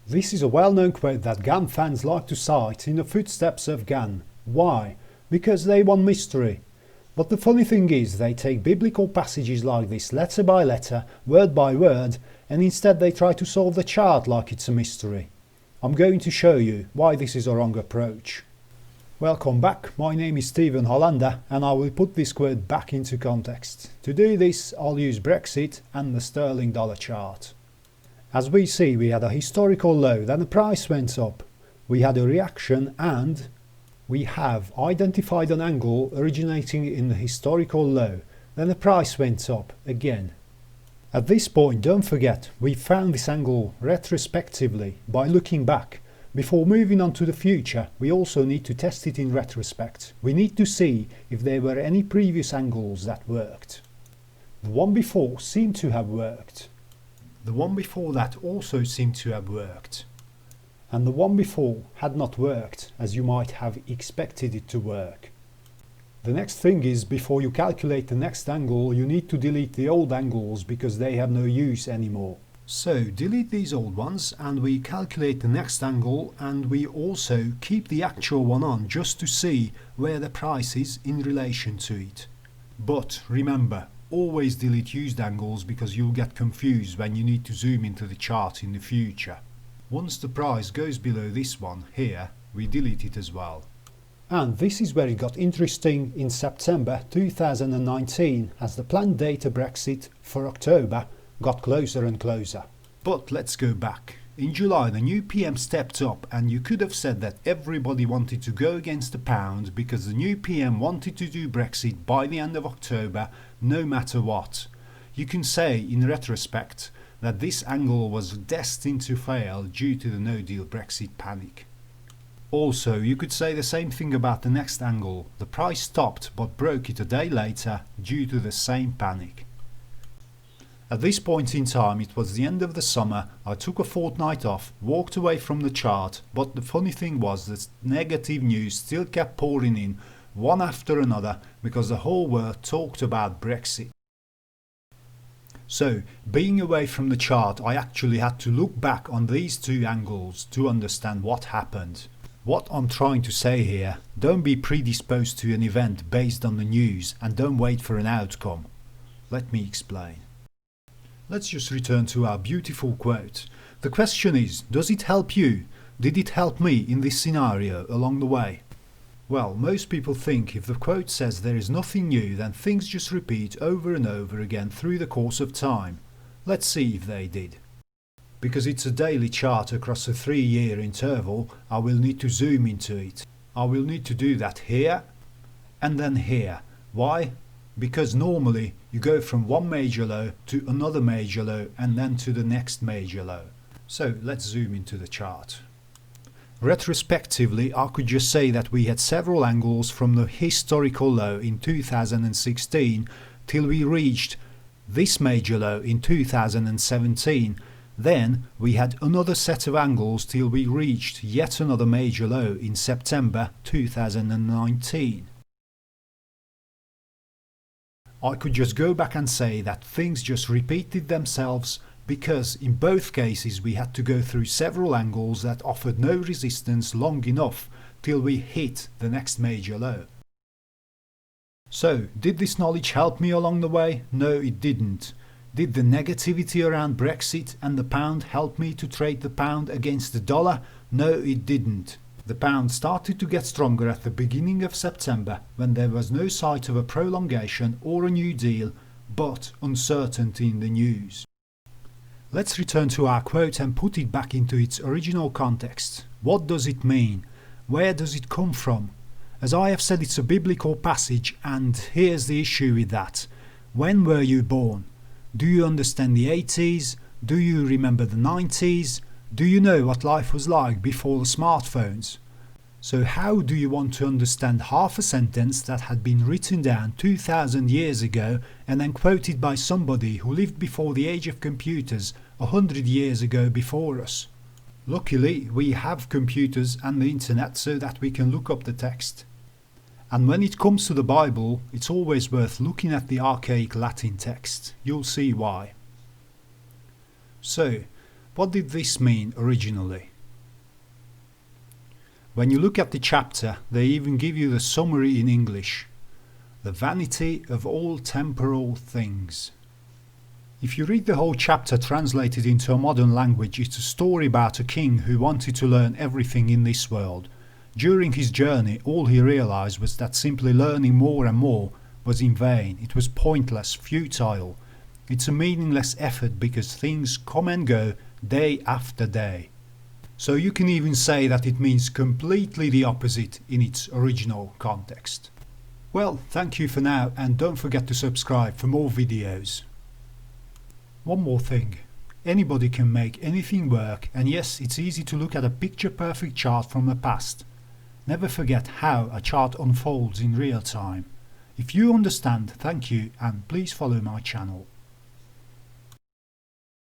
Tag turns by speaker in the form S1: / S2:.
S1: This is a well-known quote that Gann fans like to cite in the footsteps of Gann. Why? Because they want mystery. But the funny thing is, they take biblical passages like this letter by letter, word by word, and instead they try to solve the chart like it's a mystery. I'm going to show you why this is a wrong approach. Welcome back, my name is Stephen Hollander and I will put this quote back into context. To do this, I'll use Brexit and the sterling dollar chart. As we see, we had a historical low, then the price went up. We had a reaction and we have identified an angle originating in the historical low, then the price went up again. At this point, don't forget, we found this angle retrospectively by looking back. Before moving on to the future, we also need to test it in retrospect. We need to see if there were any previous angles that worked. The one before seemed to have worked. The one before that also seemed to have worked. And the one before had not worked, as you might have expected it to work. The next thing is, before you calculate the next angle, you need to delete the old angles because they have no use anymore. So delete these old ones and we calculate the next angle, and we also keep the actual one on just to see where the price is in relation to it. But remember, always delete used angles because you'll get confused when you need to zoom into the chart in the future. Once the price goes below this one here, we delete it as well. And this is where it got interesting in September 2019 as the planned date of Brexit for October got closer and closer. But let's go back. In July the new PM stepped up, and you could have said that everybody wanted to go against the pound because the new PM wanted to do Brexit by the end of October no matter what. You can say in retrospect that this angle was destined to fail due to the no deal Brexit panic. Also, you could say the same thing about the next angle. The price stopped but broke it a day later due to the same panic. At this point in time, it was the end of the summer. I took a fortnight off, walked away from the chart, but the funny thing was that negative news still kept pouring in, one after another, because the whole world talked about Brexit. So, being away from the chart, I actually had to look back on these two angles to understand what happened. What I'm trying to say here, don't be predisposed to an event based on the news and don't wait for an outcome. Let me explain. Let's just return to our beautiful quote. The question is, does it help you? Did it help me in this scenario along the way? Well, most people think if the quote says there is nothing new, then things just repeat over and over again through the course of time. Let's see if they did. Because it's a daily chart across a 3-year interval, I will need to zoom into it. I will need to do that here and then here. Why? Because normally you go from one major low to another major low and then to the next major low. So let's zoom into the chart. Retrospectively, I could just say that we had several angles from the historical low in 2016 till we reached this major low in 2017. Then we had another set of angles till we reached yet another major low in September 2019. I could just go back and say that things just repeated themselves because in both cases we had to go through several angles that offered no resistance long enough till we hit the next major low. So, did this knowledge help me along the way? No, it didn't. Did the negativity around Brexit and the pound help me to trade the pound against the dollar? No, it didn't. The pound started to get stronger at the beginning of September when there was no sight of a prolongation or a new deal, but uncertainty in the news. Let's return to our quote and put it back into its original context. What does it mean? Where does it come from? As I have said, it's a biblical passage, and here's the issue with that. When were you born? Do you understand the 80s? Do you remember the 90s? Do you know what life was like before the smartphones? So how do you want to understand half a sentence that had been written down 2000 years ago and then quoted by somebody who lived before the age of computers 100 years ago before us? Luckily, we have computers and the internet so that we can look up the text. And when it comes to the Bible, it's always worth looking at the archaic Latin text. You'll see why. So, What did this mean originally? When you look at the chapter, they even give you the summary in English. The vanity of all temporal things. If you read the whole chapter translated into a modern language, it's a story about a king who wanted to learn everything in this world. During his journey, all he realized was that simply learning more and more was in vain. It was pointless, futile. It's a meaningless effort because things come and go day after day. So you can even say that it means completely the opposite in its original context. Well, thank you for now, and don't forget to subscribe for more videos. One more thing. Anybody can make anything work, and yes, it's easy to look at a picture-perfect chart from the past. Never forget how a chart unfolds in real time. If you understand, thank you, and please follow my channel.